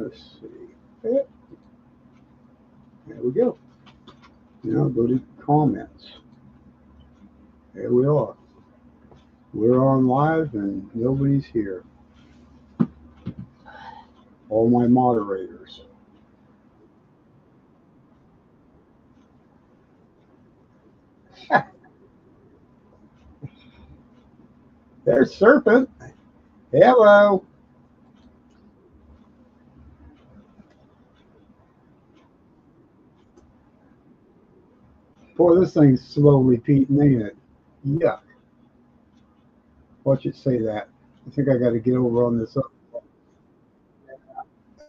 Let's see. There we go. Now go to comments. There we are. We're on live and nobody's here. All my moderators. There's Serpent. Hello. Boy, this thing's slow repeating, ain't it? Yuck. Watch it say that. I think I got to get over on this.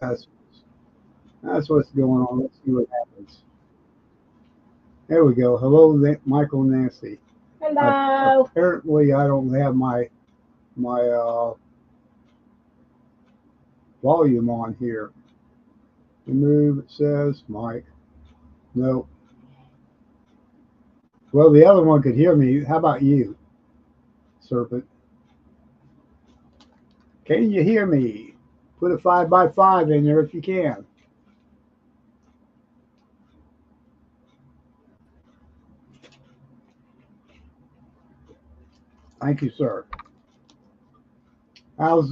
That's, that's what's going on. Let's see what happens. There we go. Hello, Michael and Nancy. Hello. Apparently, I don't have my volume on here. Remove, it says Mike. Nope. Well, the other one could hear me. How about you, Serpent? Can you hear me? Put a 5x5 in there if you can. Thank you, sir. How's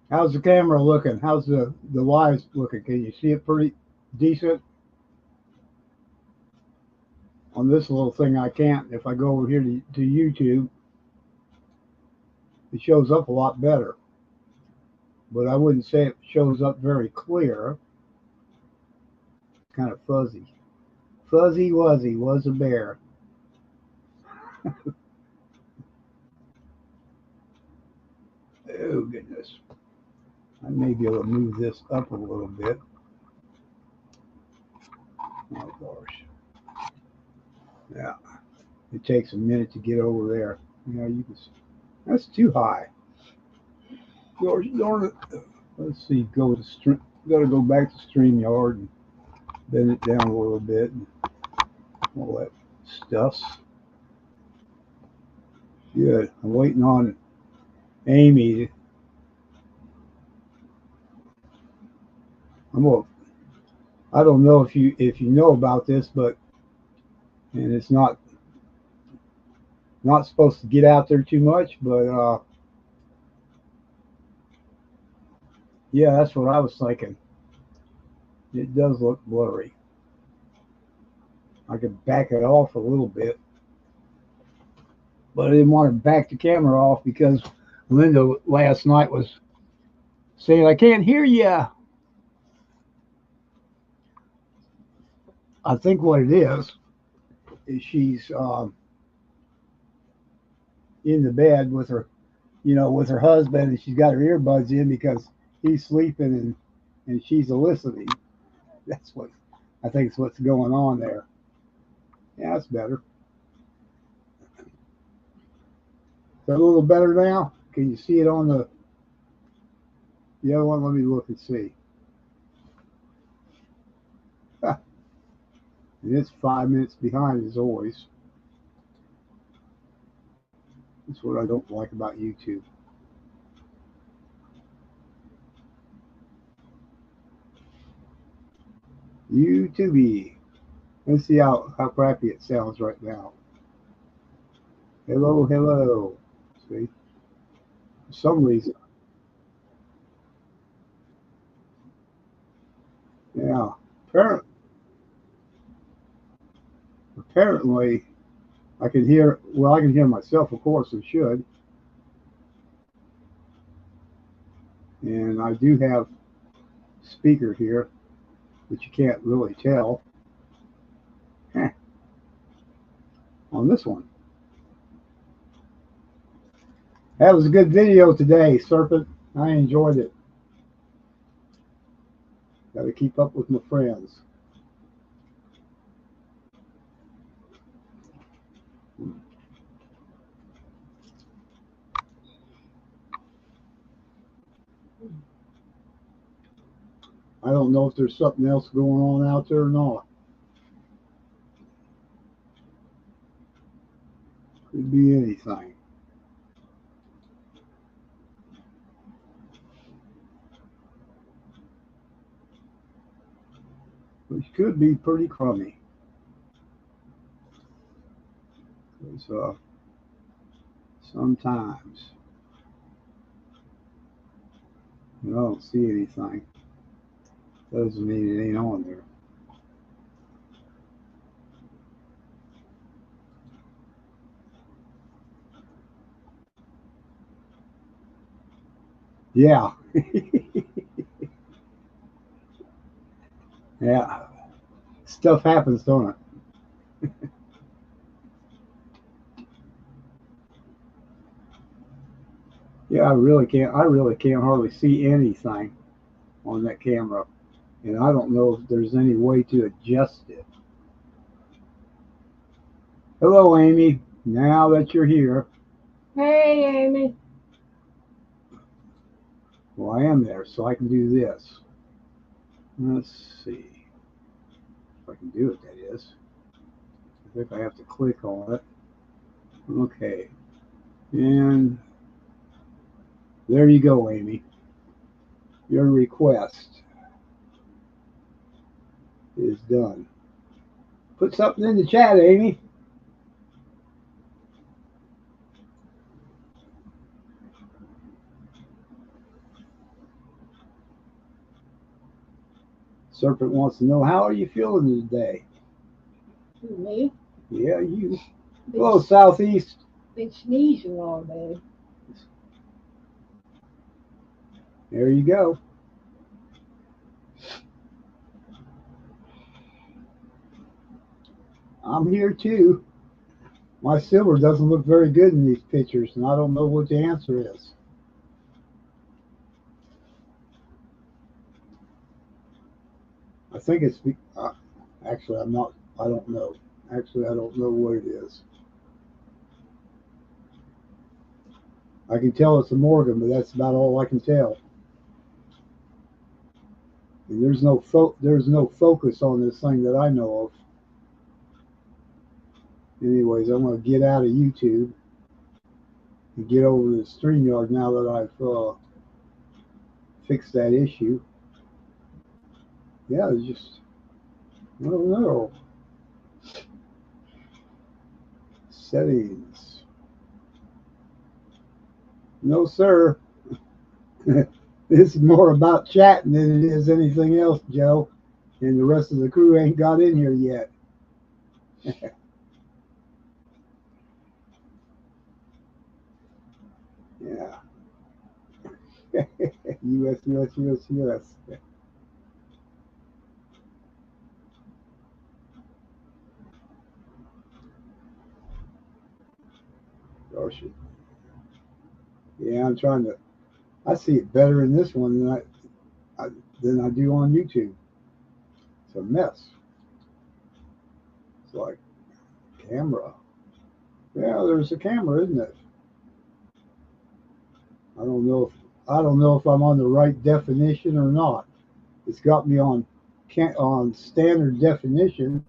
the camera looking? How's the live looking? Can you see it pretty decent? On this little thing, I can't. If I go over here to YouTube, it shows up a lot better. But I wouldn't say it shows up very clear. It's kind of fuzzy. Fuzzy Wuzzy was a bear. Oh, goodness. I may be able to move this up a little bit. Oh, gosh. Yeah. It takes a minute to get over there. You know, you can. That's too high. Gosh darn it. Let's see. Got to go back to StreamYard and bend it down a little bit and all that stuff. Good. I'm waiting on Amy. I don't know if you know about this, but and it's not supposed to get out there too much, but yeah, that's what I was thinking. It does look blurry. I could back it off a little bit, but I didn't want to back the camera off because Linda last night was saying, I can't hear you. I think what it is she's in the bed with her, with her husband, and she's got her earbuds in because he's sleeping and she's listening. That's what I think is what's going on there. Yeah, that's better. Is that a little better now? Can you see it on the other one? Let me look and see. And it's 5 minutes behind as always. That's what I don't like about YouTube. YouTube. Let's see how crappy it sounds right now. Hello, hello. See? For some reason. Yeah. Apparently, I can hear myself, of course, I should. And I do have speaker here, but you can't really tell. On this one. That was a good video today, Serpent. I enjoyed it. Got to keep up with my friends. I don't know if there's something else going on out there or not. Could be anything. could be pretty crummy. Sometimes I don't see anything. Doesn't mean it ain't on there. Yeah. Yeah. Stuff happens, don't it? Yeah, I really can't hardly see anything on that camera. And I don't know if there's any way to adjust it. Hello, Amy. Now that you're here. Hey, Amy. Well, I am there, so I can do this. Let's see if I can do it, that is. I think I have to click on it. Okay. And there you go, Amy. Your request is done. Put something in the chat, Amy. Serpent wants to know, how are you feeling today? Me? Yeah, you. Hello, Southeast. Been sneezing all day. There you go. I'm here too. My silver doesn't look very good in these pictures, and I don't know what the answer is. I think it's actually I'm not. I don't know. Actually, I don't know what it is. I can tell it's a Morgan, but that's about all I can tell. And there's no focus on this thing that I know of. Anyways, I'm going to get out of YouTube and get over to StreamYard now that I've fixed that issue. Yeah, it's just, I don't know. Settings. No, sir. This is more about chatting than it is anything else, Joe. And the rest of the crew ain't got in here yet. Yeah. US, US, US, US. Gosh. Yeah, I'm trying to. I see it better in this one than I do on YouTube. It's a mess. It's like camera. Yeah, there's a camera, isn't it? I don't know if I'm on the right definition or not. It's got me on standard definition.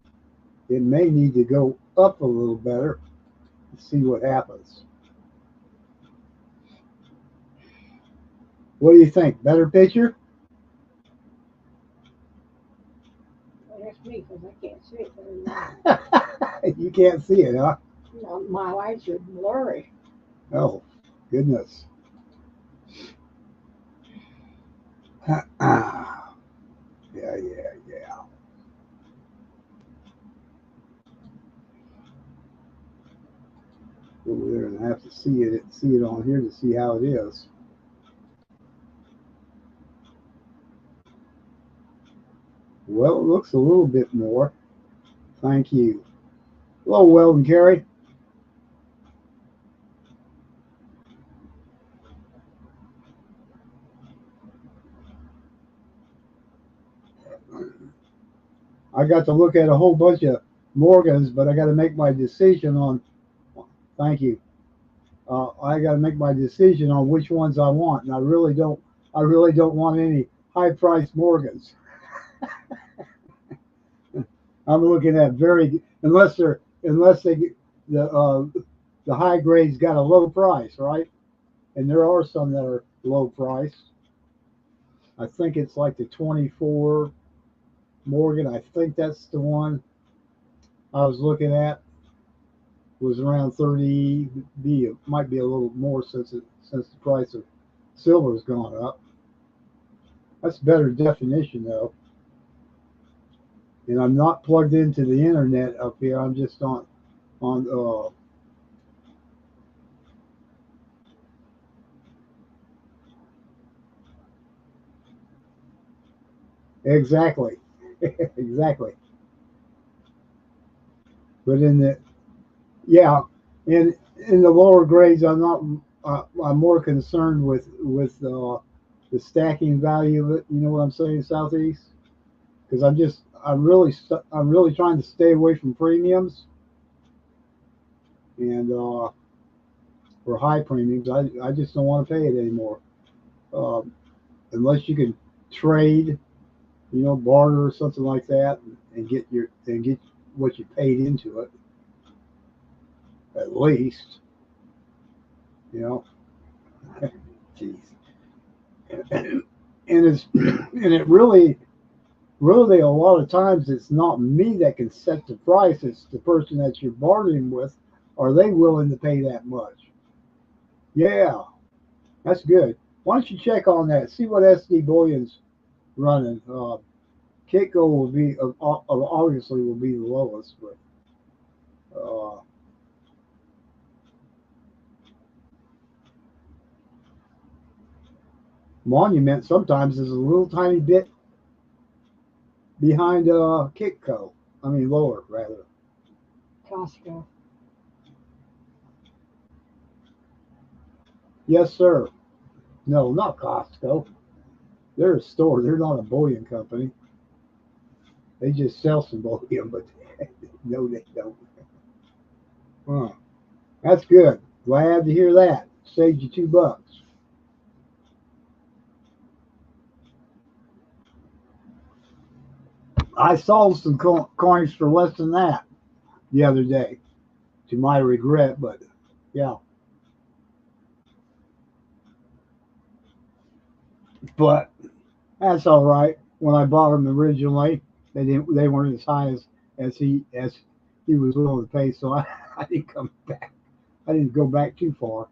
It may need to go up a little better and see what happens. What do you think? Better picture? Well, that's me because I can't see it very well. You can't see it, huh? No, my lights are blurry. Oh, goodness. Yeah, yeah, yeah. Over there, and I have to see it on here to see how it is. Well, it looks a little bit more. Thank you. Hello, Weldon Carey. I got to look at a whole bunch of Morgans, but I got to make my decision on. Thank you. I got to make my decision on which ones I want, and I really don't. I really don't want any high-priced Morgans. I'm looking at unless the high grades got a low price, right? And there are some that are low priced. I think it's like the 24 Morgan, I think that's the one I was looking at. Was around 30. It might be a little more since the price of silver has gone up. That's better definition though. And I'm not plugged into the internet up here. I'm just on exactly. Exactly. But in the yeah, in the lower grades, I'm not. I'm more concerned with the stacking value of it. You know what I'm saying, Southeast? Because I'm really trying to stay away from premiums and or high premiums. I just don't want to pay it anymore. Um, Unless you can trade, you know, barter or something like that, and get what you paid into it at least. You know, jeez. And it's and it really a lot of times it's not me that can set the price. It's the person that you're bartering with. Are they willing to pay that much? Yeah, that's good. Why don't you check on that? See what SD Bullion's running. Kitco will be obviously will be the lowest, but uh, Monument sometimes is a little tiny bit behind Kitco. I mean lower rather. Costco. Yes, sir. No, not Costco. They're a store. They're not a bullion company. They just sell some bullion, but no, they don't. Huh. That's good. Glad to hear that. Saved you $2. I sold some coins for less than that the other day, to my regret. But yeah, but that's all right. When I bought them originally, they weren't as high as he was willing to pay. So I didn't come back. I didn't go back too far.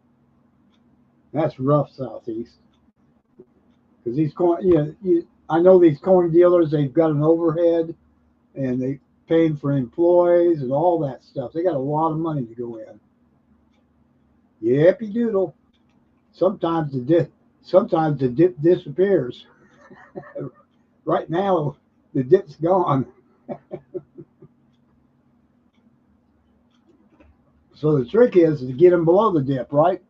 That's rough, Southeast, because these coin. I know these coin dealers. They've got an overhead, and they paying for employees and all that stuff. They got a lot of money to go in. Yippee doodle. Sometimes sometimes the dip disappears. Right now, the dip's gone. So the trick is to get them below the dip, right?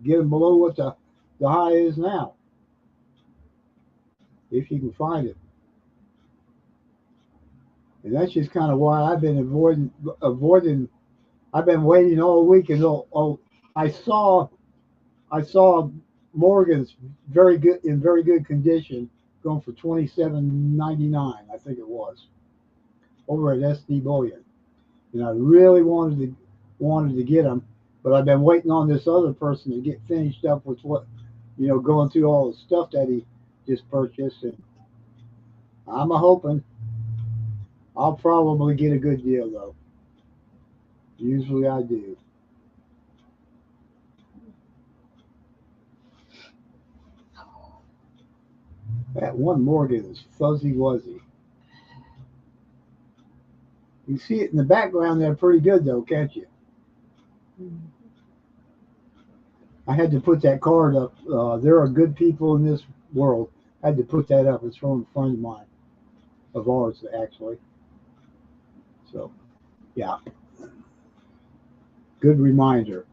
Get them below what the high is now, if you can find it. And that's just kind of why I've been avoiding. I've been waiting all week, and I saw I saw Morgan's very good condition, going for 27.99. I think it was over at SD Bullion, and I really wanted to get him, but I've been waiting on this other person to get finished up with what going through all the stuff that he just purchased, and I'm a hoping I'll probably get a good deal though. Usually I do. That one Morgan is fuzzy wuzzy. You see it in the background there pretty good though, can't you? Mm. I had to put that card up. There are good people in this world. I had to put that up. It's from a friend of mine, of ours actually. So yeah, good reminder.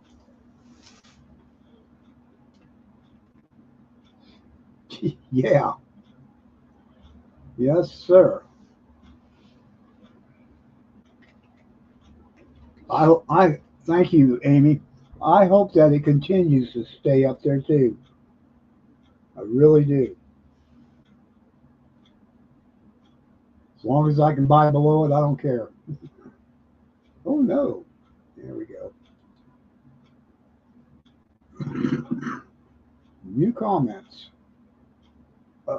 Yeah, yes, sir. I thank you, Amy. I hope that it continues to stay up there too. I really do. As long as I can buy below it, I don't care. Oh no. There we go. New comments. Uh,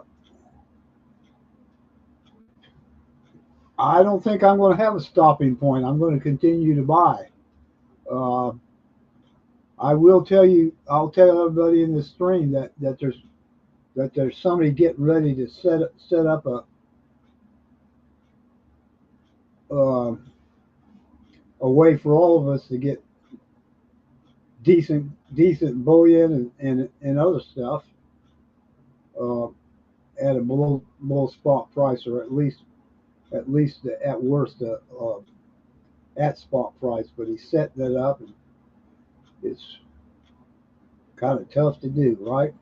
I don't think I'm going to have a stopping point. I'm going to continue to buy. Uh, I will tell you. I'll tell everybody in this stream that there's somebody getting ready to set up uh, a way for all of us to get decent bullion and other stuff uh, at a below spot price, or at least at worst at spot price. But he's setting it up, and it's kind of tough to do, right?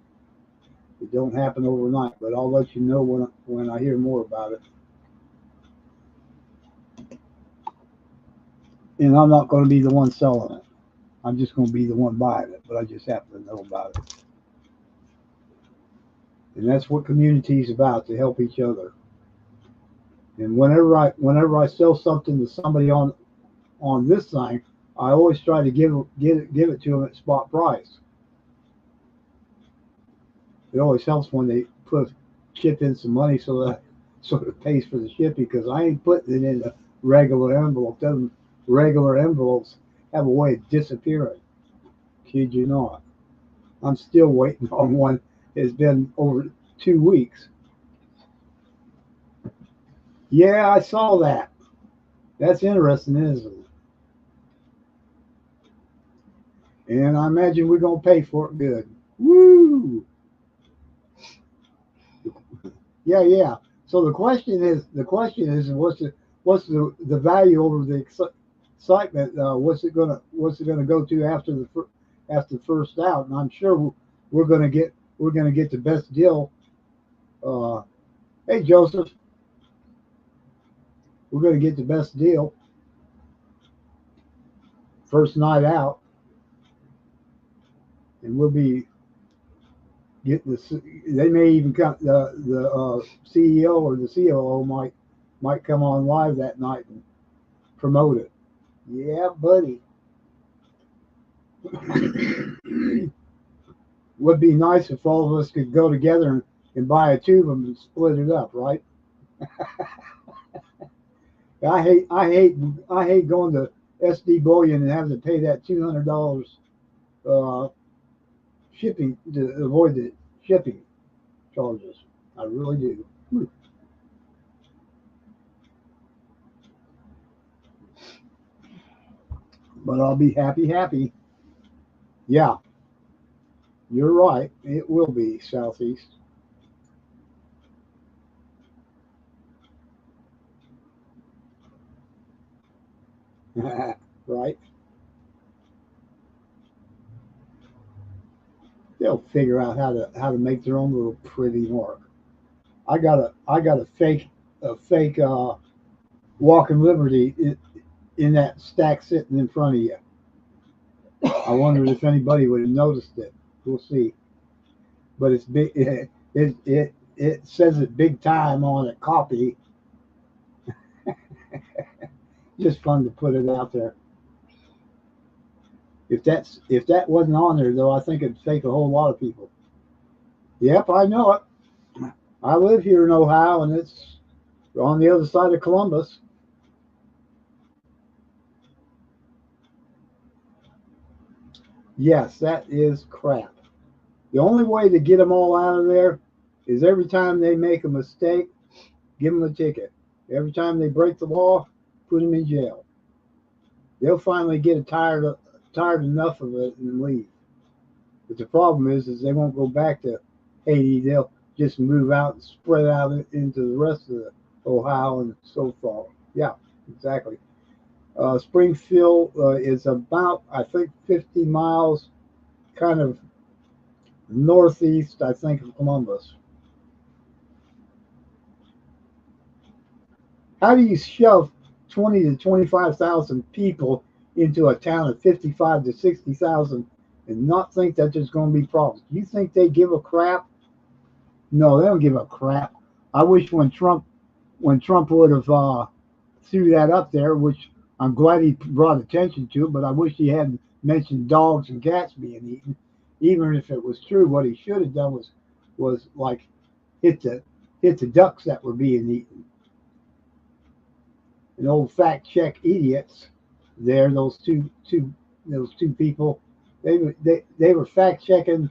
It don't happen overnight, but I'll let you know when I hear more about it. And I'm not going to be the one selling it. I'm just going to be the one buying it, but I just happen to know about it. And that's what community is about, to help each other. And whenever I sell something to somebody on this thing, I always try to give it to them at spot price. It always helps when they chip in some money so that it pays for the shipping, because I ain't putting it in a regular envelope. Regular envelopes have a way of disappearing. Kid you not. I'm still waiting on one. It's been over 2 weeks. Yeah, I saw that. That's interesting, isn't it? And I imagine we're gonna pay for it good. Woo! Yeah. So the question is, what's the value over the excitement? What's it gonna go to after the first out? And I'm sure we're gonna get the best deal. Hey Joseph, we're gonna get the best deal first night out, and we'll be getting they may even come, the CEO or the COO might come on live that night and promote it. Yeah, buddy. Would be nice if all of us could go together and buy a tube of them and split it up, right? I hate going to SD Bullion and having to pay that $200 shipping to avoid the shipping charges. I really do. But I'll be happy. Yeah, you're right. It will be Southeast. Right? They'll figure out how to make their own little pretty mark. I got a fake Walking Liberty in that stack sitting in front of you. I wondered if anybody would have noticed it. We'll see. But it's big. It says it big time on it. Copy. Just fun to put it out there. If that wasn't on there though, I think it'd fake a whole lot of people. Yep, I know it. I live here in Ohio, and it's on the other side of Columbus. Yes, that is crap. The only way to get them all out of there is every time they make a mistake, give them a ticket. Every time they break the law, put them in jail. They'll finally get tired enough of it and leave. But the problem is they won't go back to Haiti. They'll just move out and spread out into the rest of the Ohio and so forth. Yeah, exactly. Springfield is about, I think, 50 miles kind of northeast, I think, of Columbus. How do you shove 20 to 25,000 people into a town of 55 to 60,000 and not think that there's going to be problems? Do you think they give a crap? No, they don't give a crap. I wish when Trump would have threw that up there, which I'm glad he brought attention to, but I wish he hadn't mentioned dogs and cats being eaten. Even if it was true, what he should have done was like hit the ducks that were being eaten. and old fact check idiots there. Those two people. They were fact checking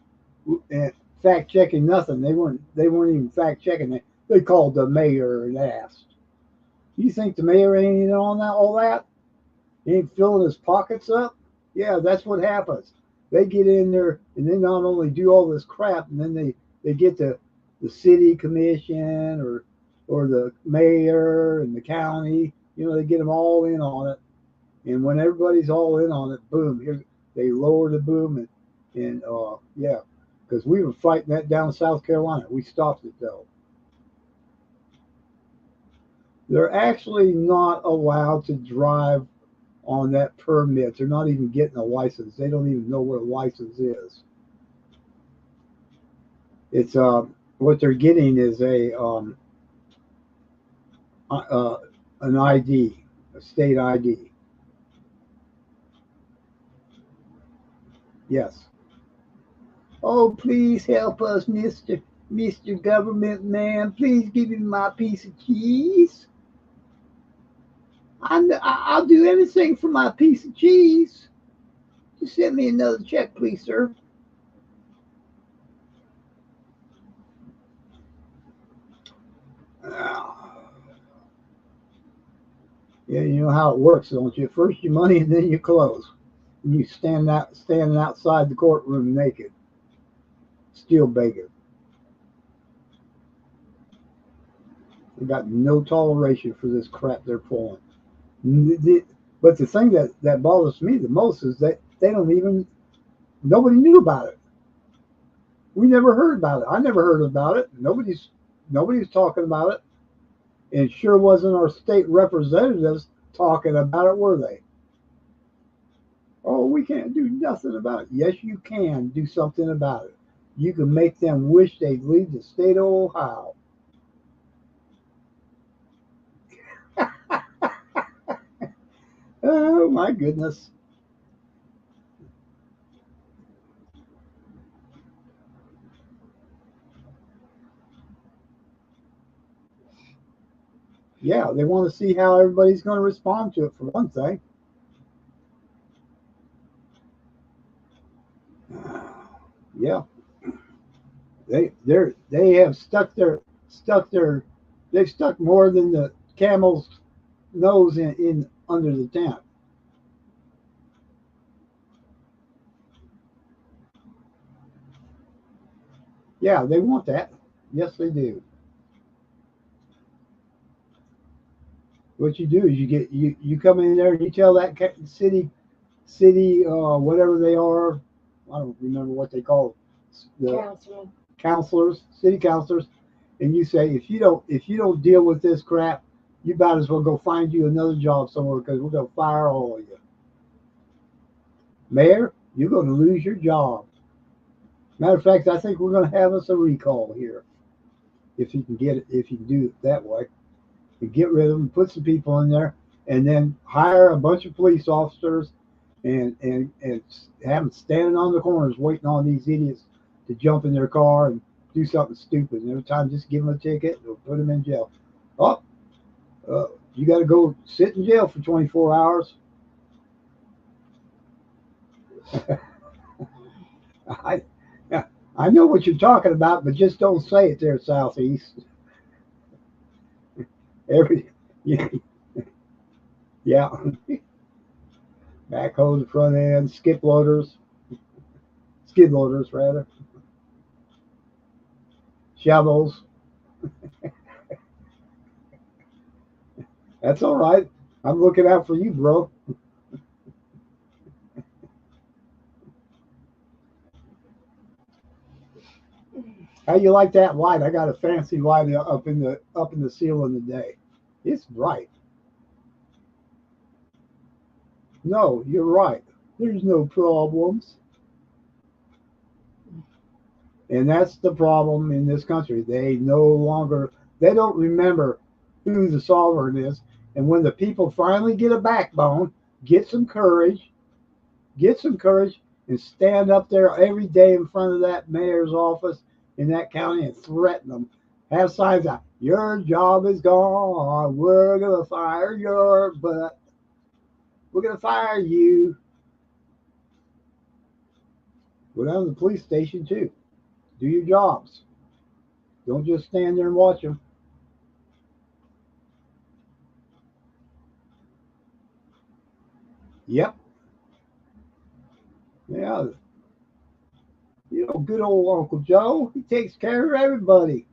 nothing. They weren't even fact checking. They called the mayor and asked. You think the mayor ain't in on that all that? He ain't filling his pockets up? Yeah, that's what happens. They get in there and they not only do all this crap, and then they get the city commission or the mayor and the county. They get them all in on it. And when everybody's all in on it, boom, here they lower the boom and yeah, because we were fighting that down in South Carolina. We stopped it though. They're actually not allowed to drive on that permit. They're not even getting a license. They don't even know what a license is. It's what they're getting is an ID, a state ID. Yes. Oh, please help us, Mister Government Man. Please give me my piece of cheese. I'll do anything for my piece of cheese. Just send me another check, please, sir. Yeah, you know how it works, don't you? First your money and then you clothes. And you standing outside the courtroom naked, still begging. They got no toleration for this crap they're pulling. But the thing that bothers me the most is that they don't even nobody knew about it. We never heard about it. I never heard about it. Nobody's talking about it. And sure wasn't our state representatives talking about it, were they? Oh, we can't do nothing about it. Yes, you can do something about it. You can make them wish they'd leave the state of Ohio. Oh my goodness. Yeah, they want to see how everybody's going to respond to it for one thing. Yeah, they have stuck their they've stuck more than the camel's nose in under the tent. Yeah, they want that. Yes, they do. What you do is you come in there and you tell that city whatever they are. I don't remember what they call the Councilman. counselors, city counselors, and you say if you don't deal with this crap, you might as well go find you another job somewhere because we're going to fire all of you. Mayor, you're going to lose your job. Matter of fact, I think we're going to have us a recall here if you can get it, if you can do it that way. You get rid of them, put some people in there, and then hire a bunch of police officers and have them standing on the corners waiting on these idiots to jump in their car and do something stupid. And every time, just give them a ticket or put them in jail. Oh, you got to go sit in jail for 24 hours. I I know what you're talking about, but just don't say it there, Southeast. Every yeah, yeah. Backhoe the front end, skid loaders rather, shovels. That's all right. I'm looking out for you, bro. How you like that light? I got a fancy light up in the ceiling today. It's bright. No, you're right. There's no problems. And that's the problem in this country. They don't remember who the sovereign is. And when the people finally get a backbone, get some courage, get some courage, and stand up there every day in front of that mayor's office in that county and threaten them. Have signs out. Your job is gone. We're gonna fire your butt. We're gonna fire you. Go down to the police station too. Do your jobs. Don't just stand there and watch them. Yep. Yeah. You know, good old Uncle Joe. He takes care of everybody.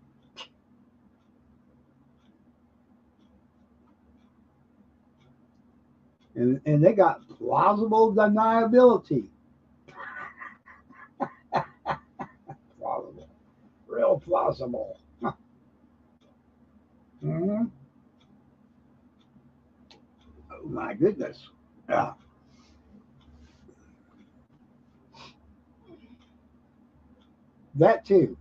And they got plausible deniability. Plausible. Real plausible. Hmm. Oh my goodness. Yeah. That too.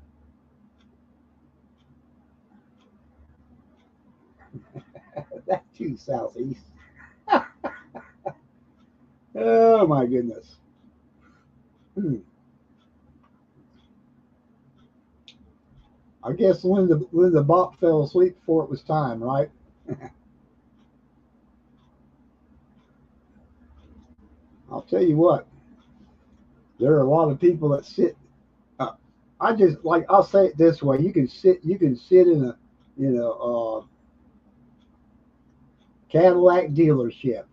That too, Southeast. Oh my goodness. Hmm. I guess Linda Bop fell asleep before it was time, right? I'll tell you what. There are a lot of people that sit. Uh, I just like I'll say it this way: you can sit in a you know Cadillac dealership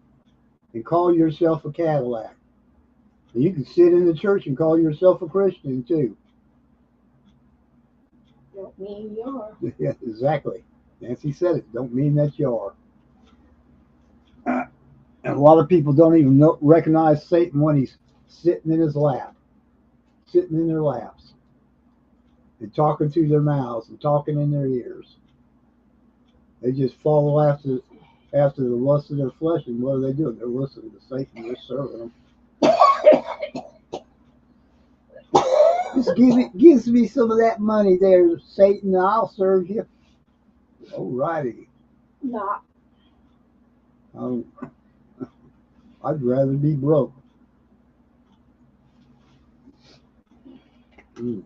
and call yourself a Cadillac. And you can sit in the church and call yourself a Christian too. Don't mean you are. Yeah, exactly. Nancy said it. Don't mean that you are. And a lot of people don't even recognize Satan when he's sitting in his lap, sitting in their laps, and talking through their mouths and talking in their ears. They just follow after the lust of their flesh, and what are they doing? They're listening to Satan. They're serving them. Just gives me some of that money there, Satan. I'll serve you. Alrighty. Not. Um, I'd rather be broke. Mm.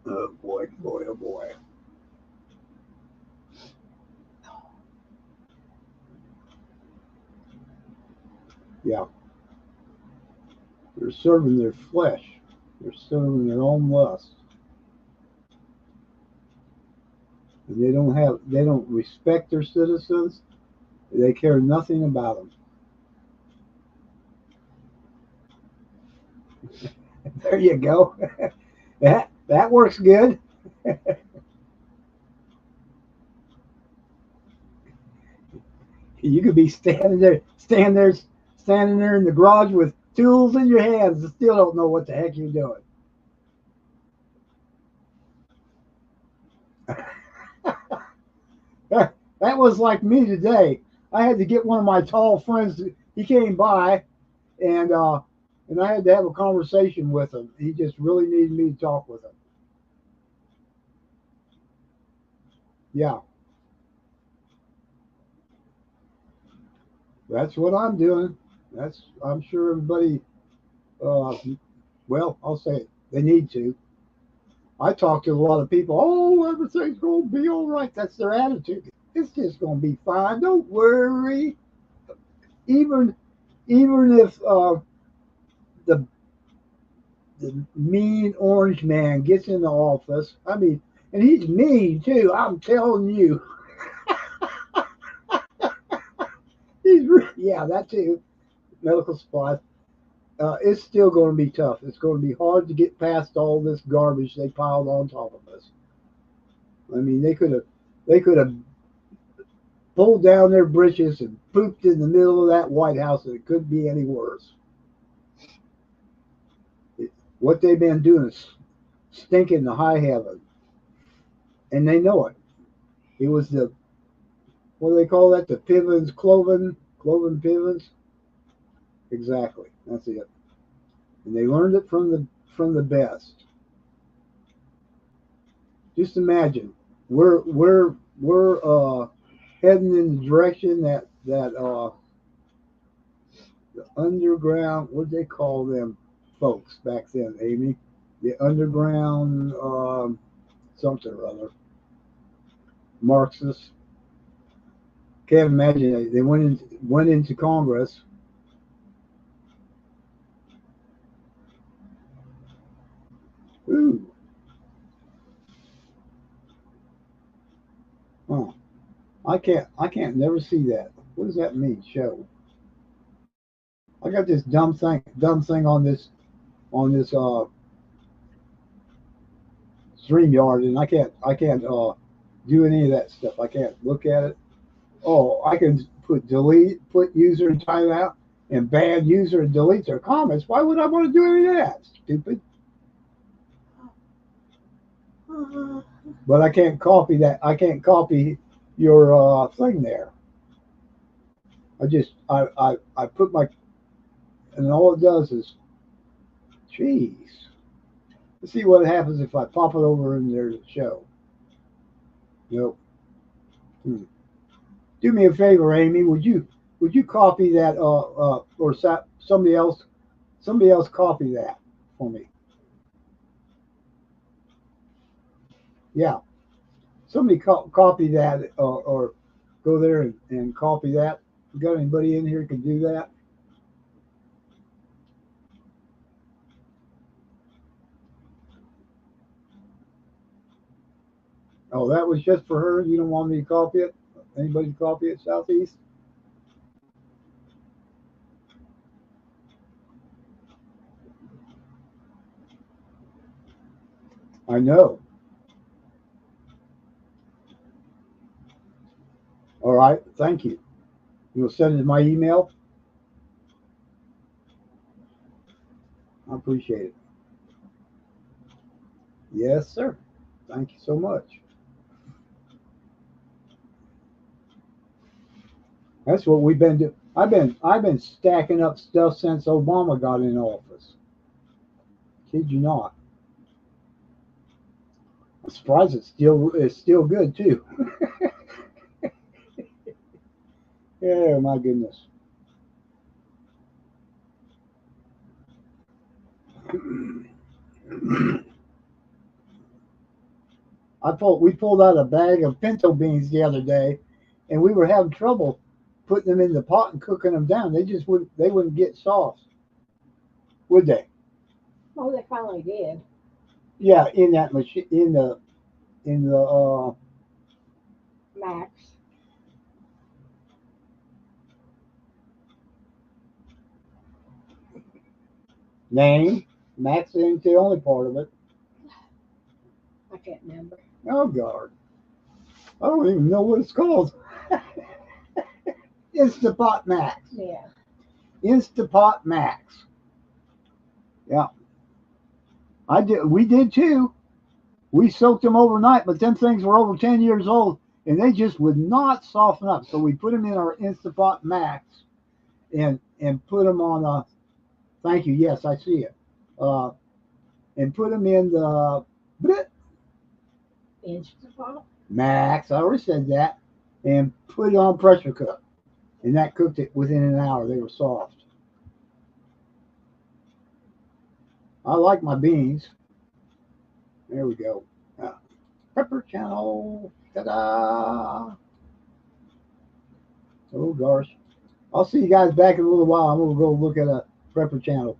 Oh boy, boy, oh boy. Yeah, they're serving their flesh. They're serving their own lust, and they don't respect their citizens. They care nothing about them. There you go. That works good. You could be standing there in the garage with tools in your hands and still don't know what the heck you're doing. That was like me today. I had to get one of my tall friends. He came by, and and I had to have a conversation with him. He just really needed me to talk with him. Yeah, that's what I'm doing. I'm sure everybody. Uh, well, I'll say it. They need to. I talk to a lot of people. Oh, everything's going to be all right. That's their attitude. It's just going to be fine. Don't worry. Even if the mean orange man gets into office, I mean, and he's mean too. I'm telling you, yeah, that too. Medical supplies. It's still going to be tough. It's going to be hard to get past all this garbage they piled on top of us. I mean, they could have pulled down their britches and pooped in the middle of that White House, and it couldn't be any worse. What they've been doing is stinking to high heaven, and they know it. It was the what do they call that? The Pivens, Cloven Pivens. Exactly, that's it. And they learned it from the best. Just imagine, we're heading in the direction that the underground. What they call them folks back then, Amy? The underground something or other. Marxists. Can't imagine they went into Congress. Ooh. Oh, I can't never see that. What does that mean? Show. I got this dumb thing on this StreamYard, and I can't do any of that stuff. I can't look at it. Oh, I can put user in timeout and ban user and delete their comments. Why would I want to do any of that? Stupid. But I can't copy that. I can't copy your thing there. I put my, and all it does is, geez. Let's see what happens if I pop it over in their show. Nope. Do me a favor, Amy. Would you copy that or somebody else copy that for me? Yeah. Somebody copy that or go there and copy that. You got anybody in here can do that? Oh, that was just for her. You don't want me to copy it? Anybody copy it, Southeast? I know. All right. Thank you. You'll send it to my email. I appreciate it. Yes, sir. Thank you so much. That's what we've been doing. I've been stacking up stuff since Obama got in office. Kid you not. I'm surprised it's still good too. Yeah, my goodness. We pulled out a bag of pinto beans the other day, and we were having trouble putting them in the pot and cooking them down. They wouldn't get soft, would they? Oh, they finally did. Yeah, in that machine, in the Max. name. Max ain't the only part of it. I can't remember. Oh God, I don't even know what it's called. Instapot Max. Yeah. Instapot Max. Yeah, I did. We did too. We soaked them overnight, but them things were over 10 years old, and they just would not soften up. So we put them in our Instapot Max, and put them on a. Thank you. Yes, I see it. Uh, and put them in the Instapot. Max. I already said that, and put it on pressure cook, and that cooked it within an hour. They were soft. I like my beans. There we go. Prepper channel. Ta-da! Oh gosh. I'll see you guys back in a little while. I'm gonna go look at a prepper channel.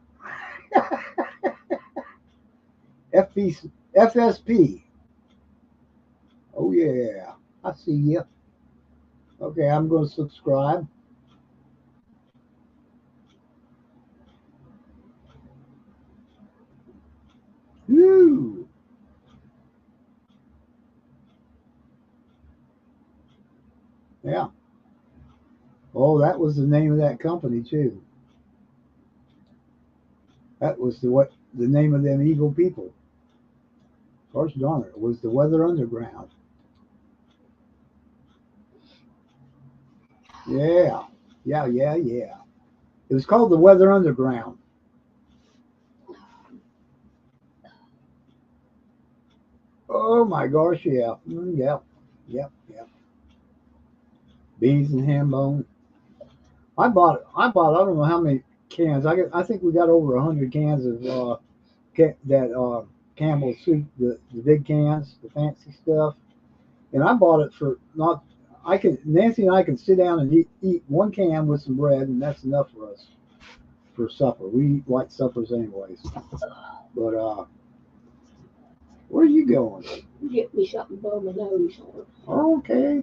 FSP. Oh yeah. I see you. Okay, I'm gonna subscribe. Woo! Yeah. Oh, that was the name of that company too. That was the name of them evil people. Gosh darn it, it was the Weather Underground. Yeah. Yeah, yeah, yeah. It was called the Weather Underground. Oh my gosh, yeah. Yeah. Yep, yep. Beans and ham bone. I don't know how many cans. I think we got over 100 cans of Campbell soup, the big cans, the fancy stuff. And I bought it for not. Nancy and I can sit down and eat one can with some bread, and that's enough for us for supper. We eat light suppers anyways. But where are you going? Get me something to blow my nose on. Okay.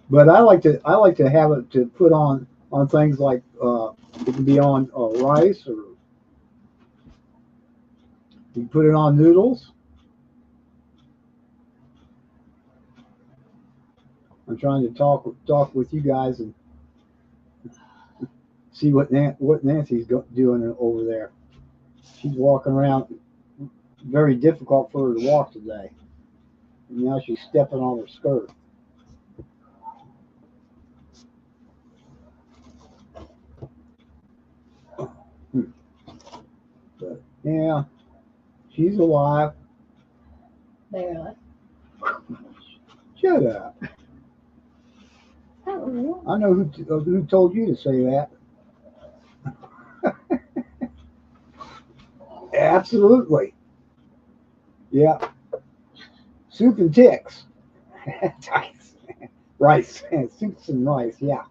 But I like to have it to put on things like it can be on rice, or you can put it on noodles. I'm trying to talk with you guys and see what Nancy's doing over there. She's walking around. Very difficult for her to walk today. And now she's stepping on her skirt. But yeah, she's alive. Barely. Shut up. I don't know. I know who told you to say that. Absolutely. Yeah. Soup and ticks. Rice. Soups and rice. Yeah.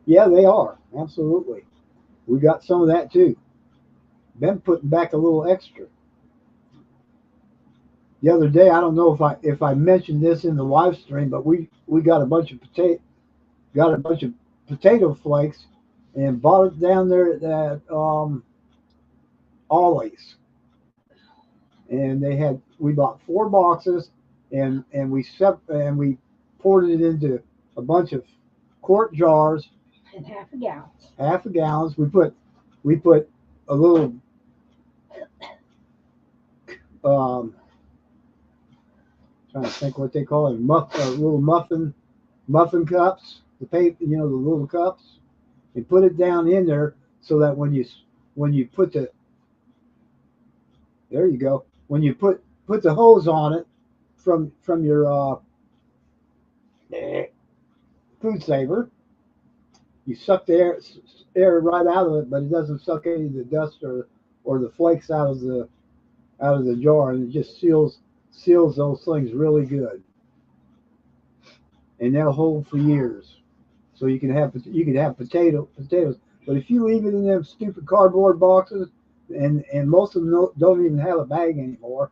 Yeah, they are. Absolutely. We got some of that too. Been putting back a little extra. The other day, I don't know if I mentioned this in the live stream, but we got a bunch of potato flakes and bought it down there at Ollie's. And we bought 4 boxes, and we poured it into a bunch of quart jars. And half a gallon. Half a gallon. We put a little trying to think what they call it, little muffin cups, the paper, the little cups, and put it down in there so that when you put there you go, when you put the hose on it from your food saver, you suck the air right out of it, but it doesn't suck any of the dust or the flakes out of the jar, and it just seals those things really good, and they'll hold for years. So you can have potatoes, but if you leave it in them stupid cardboard boxes, and most of them don't even have a bag anymore,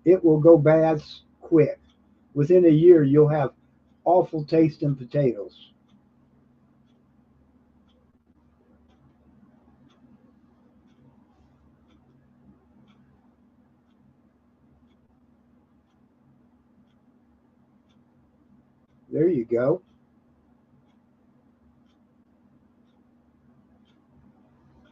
it will go bad quick. Within a year, you'll have awful tasting potatoes. There you go.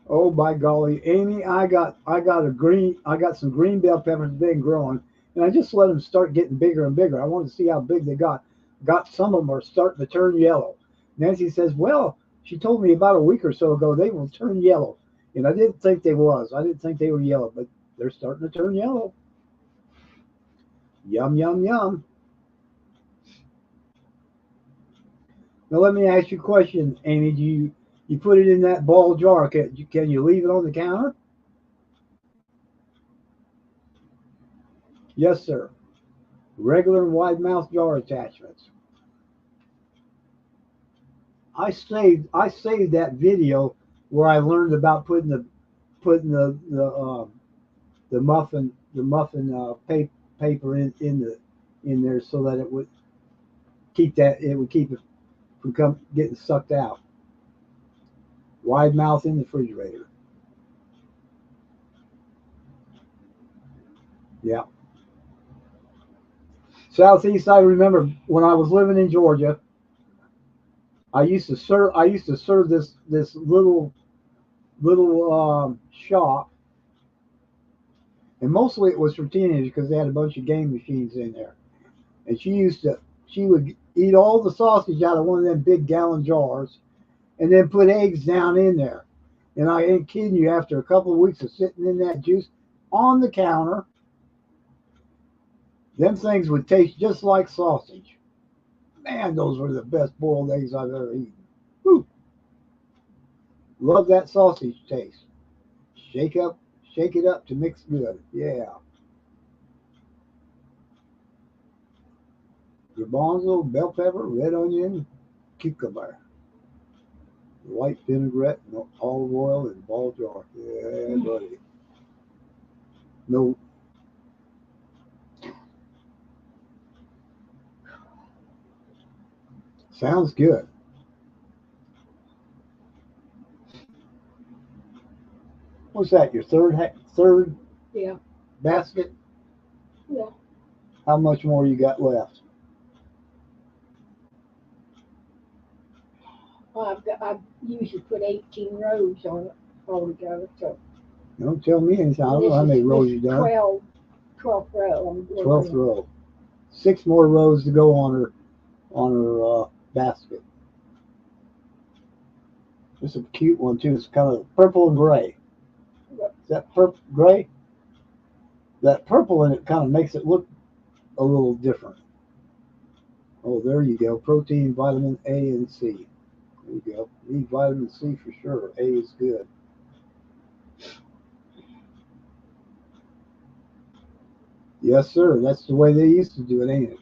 Oh by golly, Amy, I got some green bell peppers been growing, and I just let them start getting bigger and bigger. I wanted to see how big they got. Some of them are starting to turn yellow. Nancy says, well, she told me about a week or so ago they will turn yellow, and I didn't think they was. I didn't think they were yellow, but they're starting to turn yellow. Yum yum yum. Now let me ask you a question, Amy. Do you put it in that ball jar? Can you leave it on the counter? Yes, sir. Regular and wide mouth jar attachments. I saved that video where I learned about putting the muffin paper in there so that it would keep it from getting sucked out. Wide mouth in the refrigerator. Yeah. Southeast, I remember when I was living in Georgia, I used to serve this little shop, and mostly it was for teenagers because they had a bunch of game machines in there. And she would eat all the sausage out of one of them big gallon jars, and then put eggs down in there. And I ain't kidding you, after a couple of weeks of sitting in that juice on the counter, them things would taste just like sausage. Man, those were the best boiled eggs I've ever eaten. Whew. Love that sausage taste. Shake up Shake it up to mix good. Yeah. Garbanzo, bell pepper, red onion, cucumber, white vinaigrette, olive oil, and ball jar. Yeah, buddy. No. Sounds good. What's that? Your third Yeah, basket? yeah. How much more you got left? Well, I usually put 18 rows on it altogether. So Don't tell me anything. I don't know this how many is rows this you is done. 12th row. 12th row. 6 more rows to go on her basket. This is a cute one too. It's kind of purple and gray. Is that purple gray? That purple in it kind of makes it look a little different. Oh, there you go. Protein, vitamin A and C. There you go. Need vitamin C for sure. A is good. Yes, sir. That's the way they used to do it, ain't it?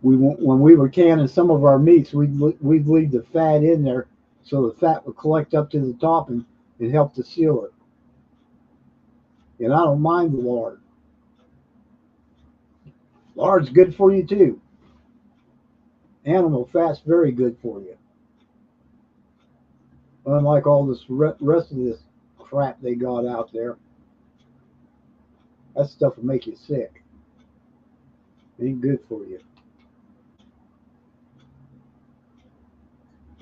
When we were canning some of our meats, we'd leave the fat in there so the fat would collect up to the top and help to seal it. And I don't mind the lard. Lard's good for you too. Animal fat's very good for you. Unlike all this rest of this crap they got out there, that stuff will make you sick. It ain't good for you.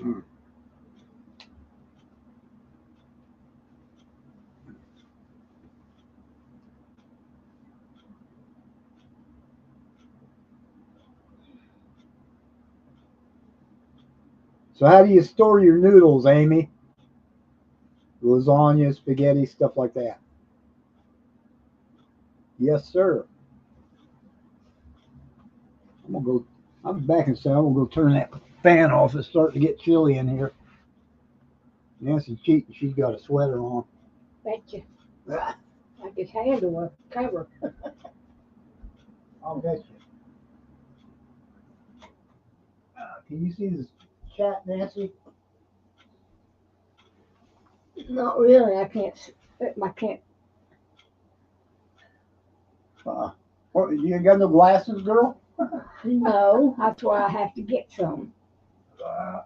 Mm. So how do you store your noodles, Amy? Lasagna, spaghetti, stuff like that. Yes, sir. I'm gonna go. I'm back inside. I'm gonna go turn that fan off. It's starting to get chilly in here. Nancy's cheating. She's got a sweater on. Betcha. I could handle a cover. I'll bet you. Can you see this chat, Nancy? Not really. I can't. I can't. What, you ain't got no glasses, girl? No, that's why I have to get some. Uh,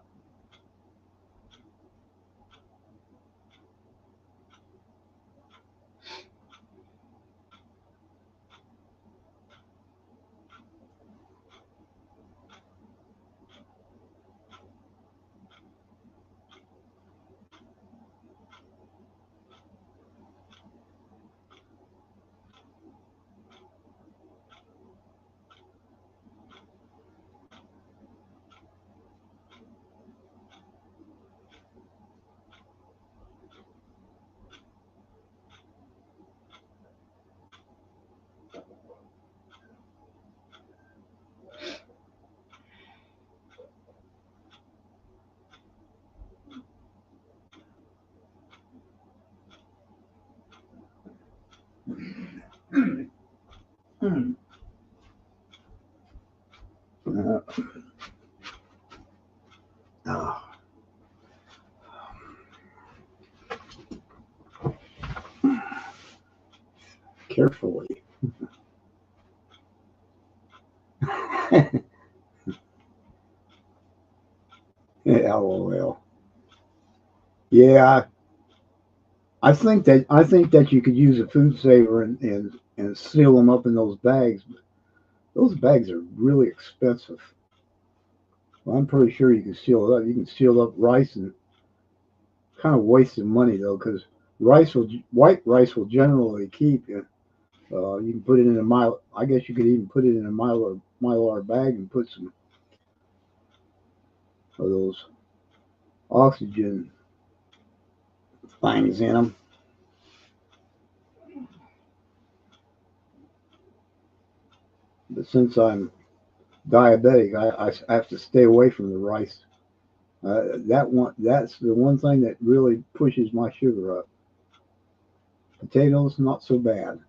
ah. Carefully. Yeah, LOL. Yeah, I think that you could use a food saver and seal them up in those bags. But those bags are really expensive. Well, I'm pretty sure you can seal it up. You can seal up rice and kind of wasting money though, because white rice will generally keep you. You can put it in a mile. I guess you could even put it in a mylar bag and put some of those oxygen things in them. But since I'm diabetic, I have to stay away from the rice That's the one thing that really pushes my sugar up. Potatoes, not so bad.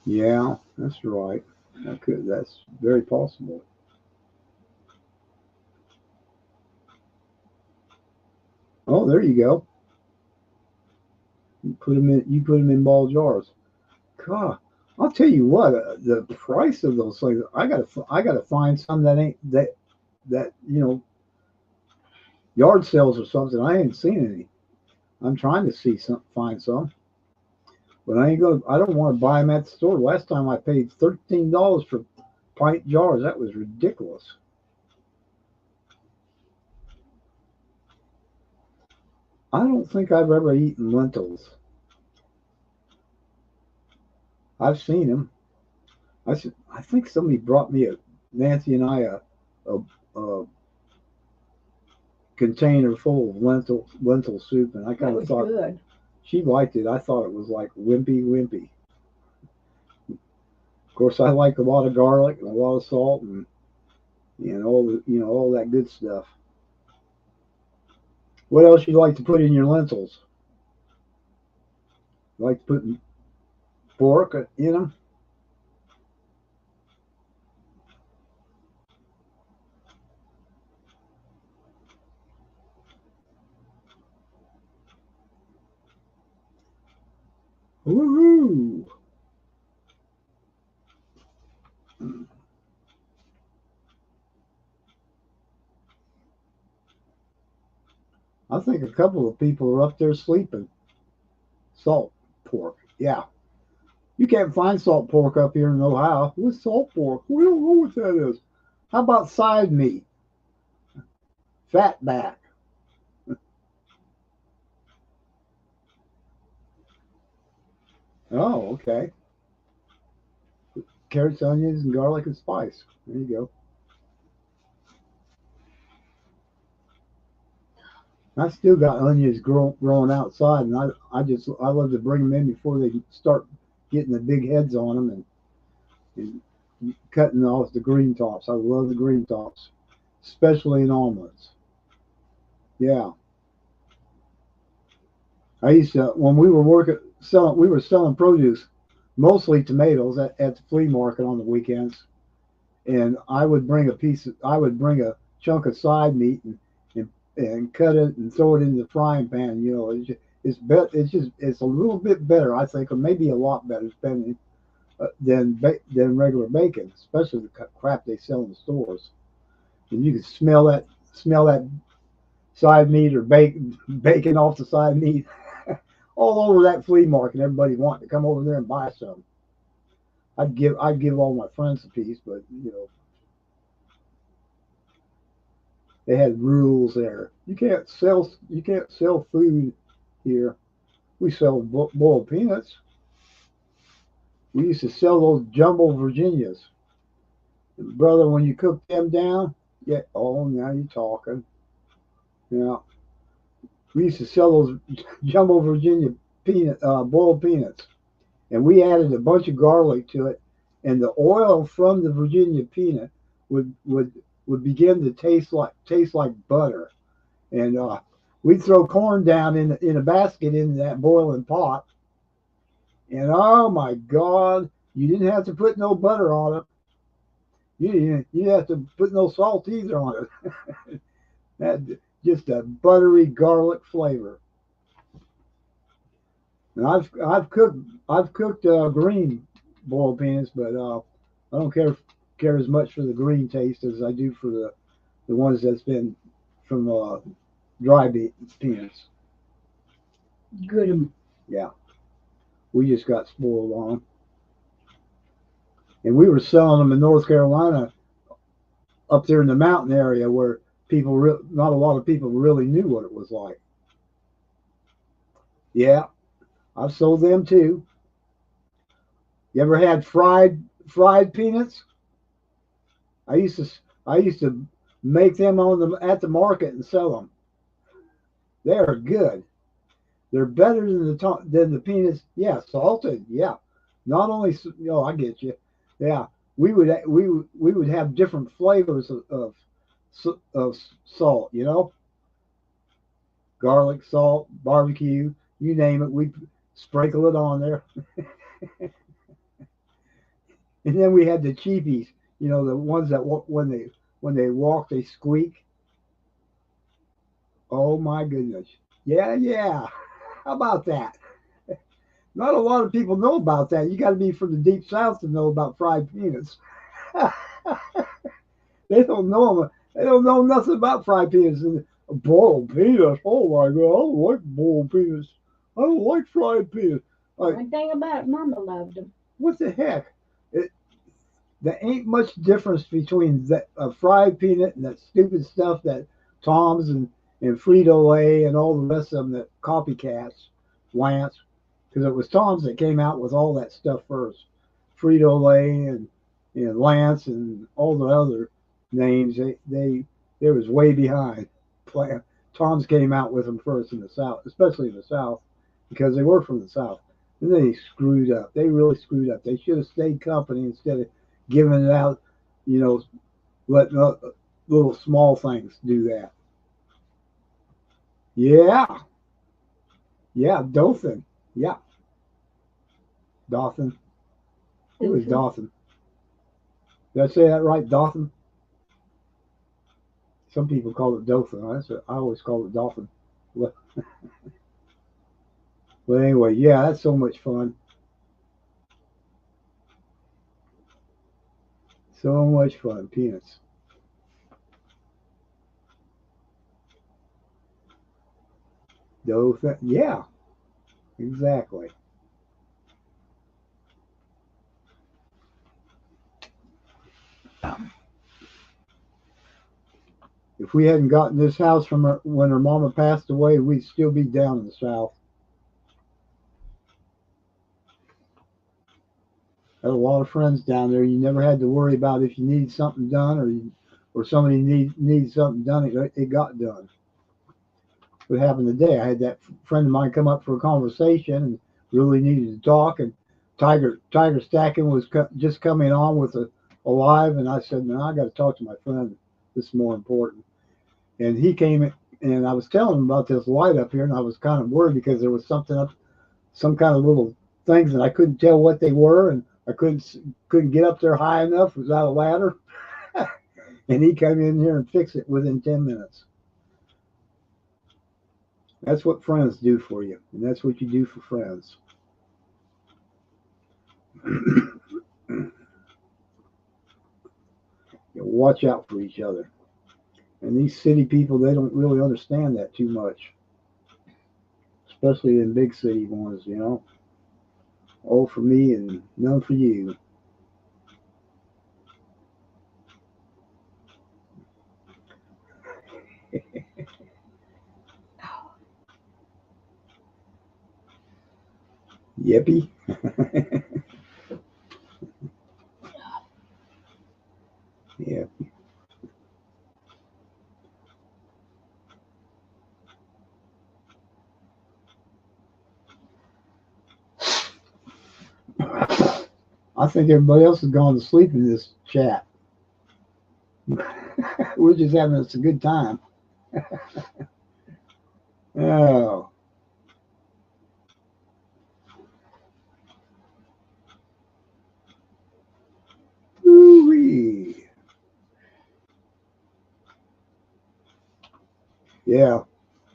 Yeah, that's right. That's very possible. Oh, there you go. You put them in ball jars. God, I'll tell you what. The price of those things. I gotta find some that ain't that yard sales or something. I ain't seen any. I'm trying to find some, but I ain't gonna. I don't want to buy them at the store. Last time I paid $13 for pint jars. That was ridiculous. I don't think I've ever eaten lentils. I've seen them. I think somebody brought me Nancy and I a container full of lentil soup, and I That kind of was thought good. she liked it. I thought it was like wimpy. Of course, I like a lot of garlic and a lot of salt and all that good stuff. What else you like to put in your lentils? You like to put pork in them? Woohoo! I think a couple of people are up there sleeping. Salt pork. Yeah. You can't find salt pork up here in Ohio. What's salt pork? We don't know what that is. How about side meat? Fat back. Oh, okay. Carrots, onions, and garlic and spice. There you go. I still got onions growing outside, and I love to bring them in before they start getting the big heads on them and cutting off the green tops. I love the green tops, especially in omelets. Yeah, I used to when we were selling produce, mostly tomatoes at the flea market on the weekends, and I would bring a chunk of side meat and cut it and throw it in the frying pan. It's a little bit better, I think, or maybe a lot better than regular bacon, especially the crap they sell in the stores. And you can smell that side meat or bacon off the side meat all over that flea market. Everybody wanting to come over there and buy some. I'd give all my friends a piece, but they had rules there. You can't sell food here. We sell boiled peanuts. We used to sell those jumbo Virginias. Brother, when you cook them down, yeah, oh, now you're talking. Yeah, we used to sell those jumbo Virginia boiled peanuts, and we added a bunch of garlic to it, and the oil from the Virginia peanut would would would begin to taste like butter. And we'd throw corn down in a basket in that boiling pot, and oh my God, you didn't have to put no butter on it. You didn't have to put no salt either on it. That just a buttery garlic flavor. And I've cooked green boiled peanuts, but I don't care as much for the green taste as I do for the ones that's been from peanuts. Good. Yeah, we just got spoiled on them, and we were selling them in North Carolina up there in the mountain area where not a lot of people really knew what it was like. Yeah, I've sold them too. You ever had fried peanuts? I used to I used to make them at the market and sell them. They are good. They're better than the peanuts. Yeah, salted. Yeah, not only. I get you. Yeah, we would have different flavors of salt. Garlic, salt, barbecue, you name it. We sprinkle it on there, and then we had the cheapies. The ones that when they walk they squeak. Oh my goodness. Yeah, yeah. How about that? Not a lot of people know about that. You got to be from the deep south to know about fried peanuts. They don't know them. They don't know nothing about fried peanuts. And boiled peanuts. Oh my god, I don't like boiled peanuts. I don't like fried peanuts. Like, One thing about it, Mama loved them. what the heck? It, there ain't much difference between a fried peanut and that stupid stuff that Tom's and Frito Lay and all the rest of them that copycats, Lance, because it was Tom's that came out with all that stuff first. Frito Lay and Lance and all the other names, they was way behind. Tom's came out with them first in the South, especially in the South, because they were from the South. And they screwed up. They really screwed up. They should have stayed company instead of giving it out, you know, letting little small things do that. Yeah, yeah, Dothan. Yeah, Dothan. It was Dothan. Did I say that right, Dothan? Some people call it Dothan. I always call it Dothan. Well, anyway, yeah, that's so much fun. So much fun. Peanuts. Dothan. Yeah, exactly. If we hadn't gotten this house from when her mama passed away, we'd still be down in the South. Had a lot of friends down there. You never had to worry about if you needed something done or somebody needed something done. It got done. What happened today? I had that friend of mine come up for a conversation and really needed to talk. And Tiger Stacking was just coming on with a live, and I said, "No, I got to talk to my friend. This is more important." And he came in, and I was telling him about this light up here, and I was kind of worried because there was something up, some kind of little things, and I couldn't tell what they were, and I couldn't get up there high enough without a ladder. And he came in here and fixed it within 10 minutes. That's what friends do for you, and that's what you do for friends. Watch out for each other. And these city people, they don't really understand that too much, especially in big city ones. All for me and none for you. Yippee. Yeah. I think everybody else has gone to sleep in this chat. We're just having us a good time. Oh, woo-wee. Yeah.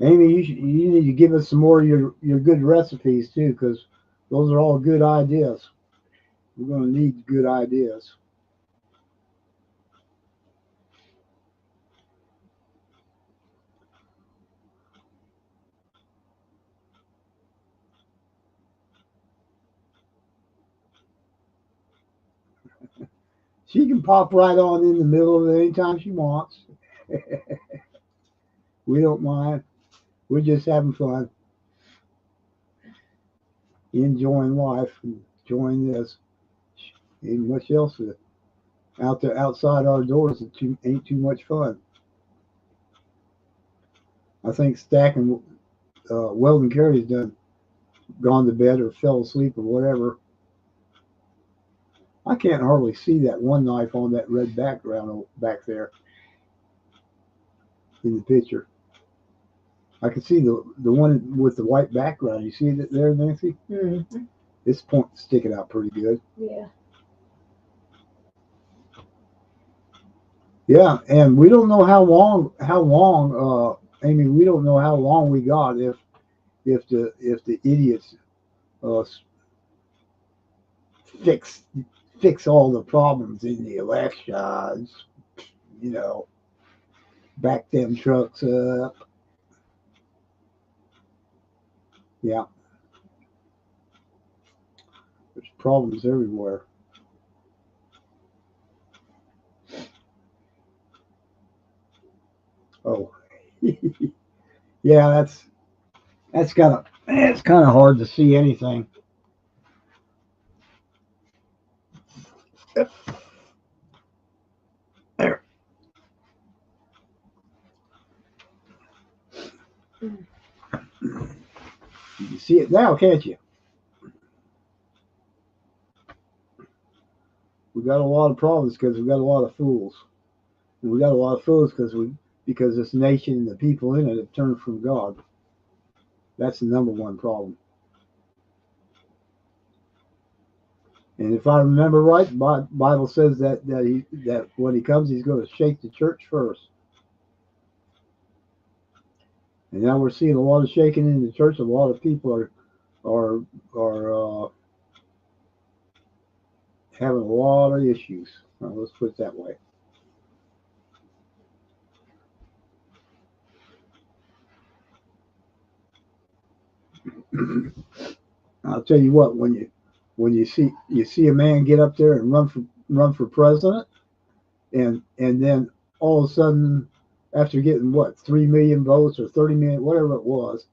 Amy, you need to give us some more of your good recipes too, because those are all good ideas. We're going to need good ideas. She can pop right on in the middle of it anytime she wants. We don't mind. We're just having fun, enjoying life, and enjoying this. Ain't much else out there outside our doors that ain't too much fun. I think stacking Weldon Carey's done gone to bed or fell asleep or whatever. I can't hardly see that one knife on that red background back there in the picture. I can see the one with the white background. You see it there, Nancy? Mm-hmm. This point sticking out pretty good. Yeah. Yeah, and we don't know how long, Amy, we don't know how long we got if the idiots uh, fix fix all the problems in the elections, you know, back them trucks up. Yeah, there's problems everywhere. Oh, yeah, that's kind of hard to see anything. There, you can see it now, can't you? We got a lot of problems because we got a lot of fools, and we got a lot of fools because this nation and the people in it have turned from God. That's the number one problem. And if I remember right, the Bible says that when he comes, he's going to shake the church first. And now we're seeing a lot of shaking in the church. A lot of people are having a lot of issues. Let's put it that way. I'll tell you what, when you see a man get up there and run for president, and then all of a sudden, after getting what 3 million votes or 30 million, whatever it was,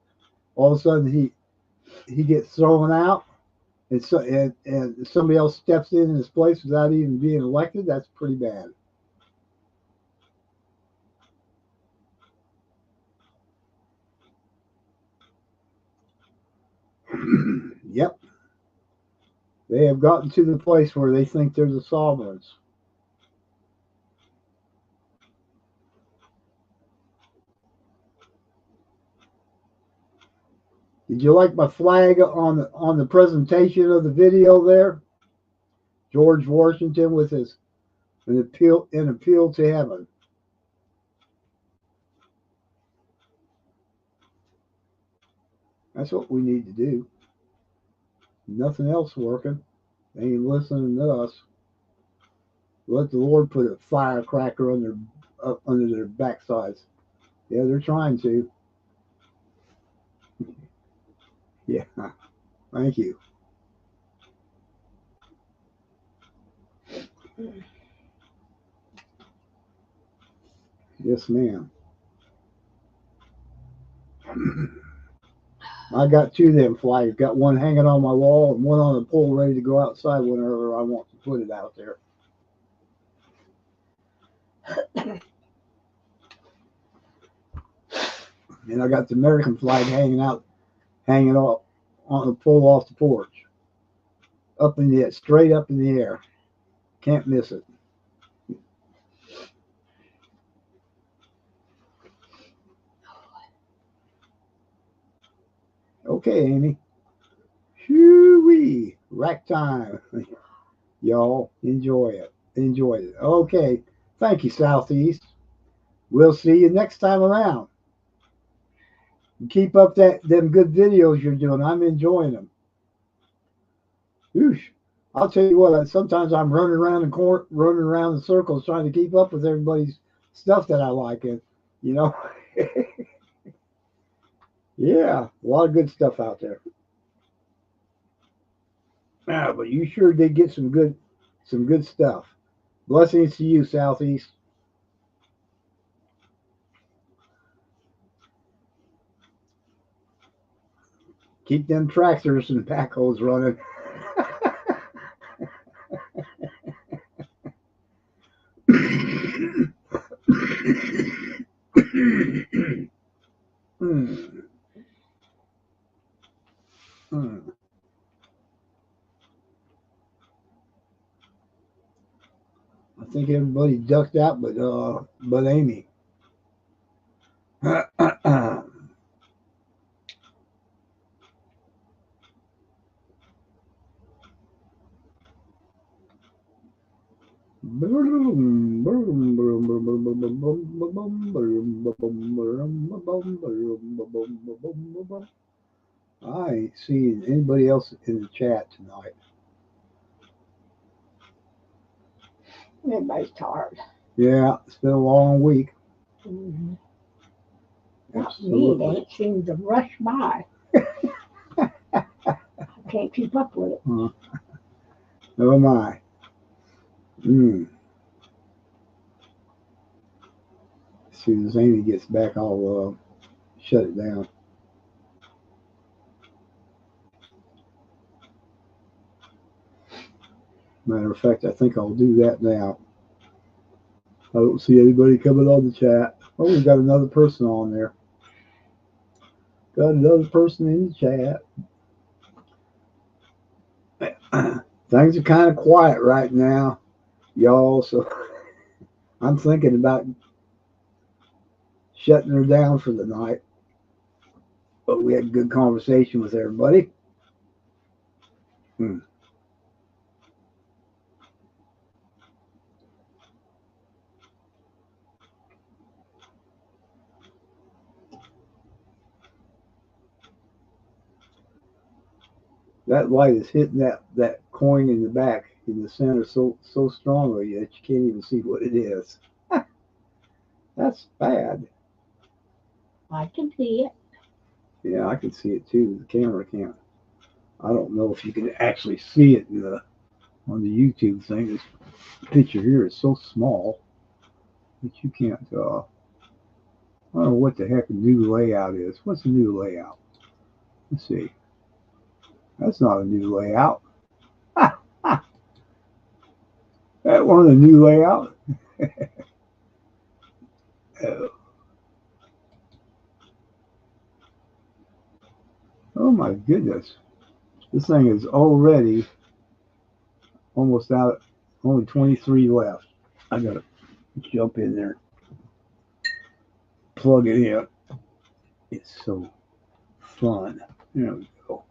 all of a sudden he gets thrown out, and and somebody else steps in his place without even being elected. That's pretty bad. Yep, they have gotten to the place where they think they're the sovereigns. Did you like my flag on the presentation of the video there? George Washington with his an appeal to heaven. That's what we need to do. Nothing else working. They ain't listening to us. Let the Lord put a firecracker under their backsides. Yeah, they're trying to. Yeah, thank you. Yes, ma'am. I got two of them flags. Got one hanging on my wall and one on the pole ready to go outside whenever I want to put it out there. And I got the American flag hanging off on the pole off the porch, up in the straight up in the air. Can't miss it. Okay, Amy. Shoo-wee. Rack time. Y'all enjoy it. Enjoy it. Okay. Thank you, Southeast. We'll see you next time around. Keep up them good videos you're doing. I'm enjoying them. Whoosh. I'll tell you what. Sometimes I'm running around in circles trying to keep up with everybody's stuff that I like. And you know, yeah, a lot of good stuff out there. Yeah, but you sure did get some good stuff. Blessings to you, Southeast. Keep them tractors and backhoes running. Hmm. think everybody ducked out, but Amy. I ain't seeing anybody else in the chat tonight. Everybody's tired. Yeah, it's been a long week. Mm-hmm. Absolutely. Me, it seems to rush by. I can't keep up with it. Oh my. As soon as Amy gets back, I'll shut it down. Matter of fact, I think I'll do that now. I don't see anybody coming on the chat. Oh, we've got another person on there. Got another person in the chat. Things are kind of quiet right now, y'all, so I'm thinking about shutting her down for the night. But we had a good conversation with everybody. That light is hitting that coin in the back in the center so strongly that you can't even see what it is. That's bad. I can see it. Yeah, I can see it too. The camera can't. I don't know if you can actually see it on the YouTube thing. This picture here is so small that you can't. I don't know what the heck a new layout is. What's a new layout? Let's see. That's not a new layout. That wasn't a new layout. Oh my goodness. This thing is already almost out. Only 23 left. I gotta jump in there, plug it in. It's so fun. There we go.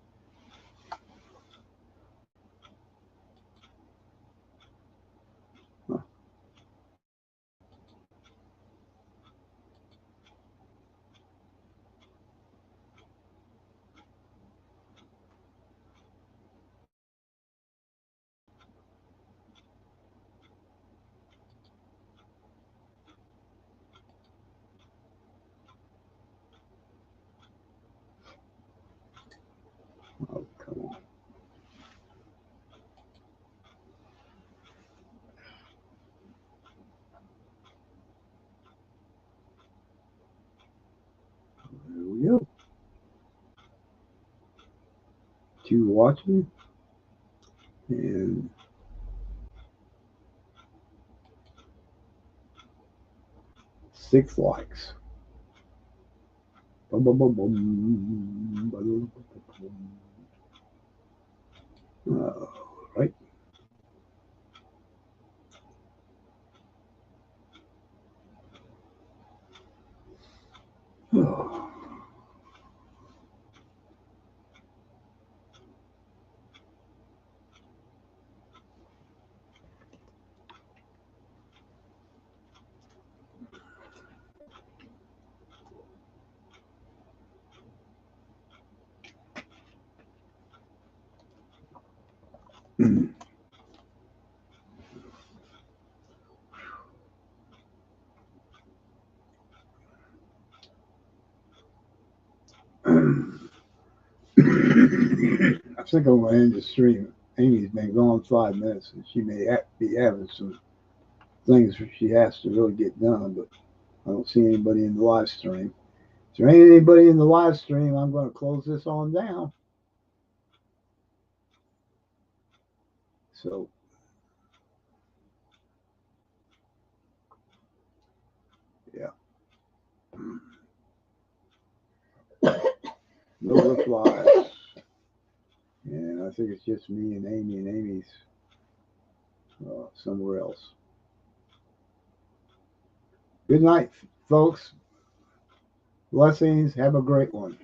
Oh, come on. There we go. 2 watching and 6 likes. Boom, boom, boom, boom. All right. Oh. I think I'm going to end the stream. Amy's been gone 5 minutes, and she may be having some things she has to really get done, but I don't see anybody in the live stream. If there ain't anybody in the live stream, I'm going to close this on down. So, yeah. No replies. And I think it's just me and Amy, and Amy's somewhere else. Good night, folks. Blessings. Have a great one.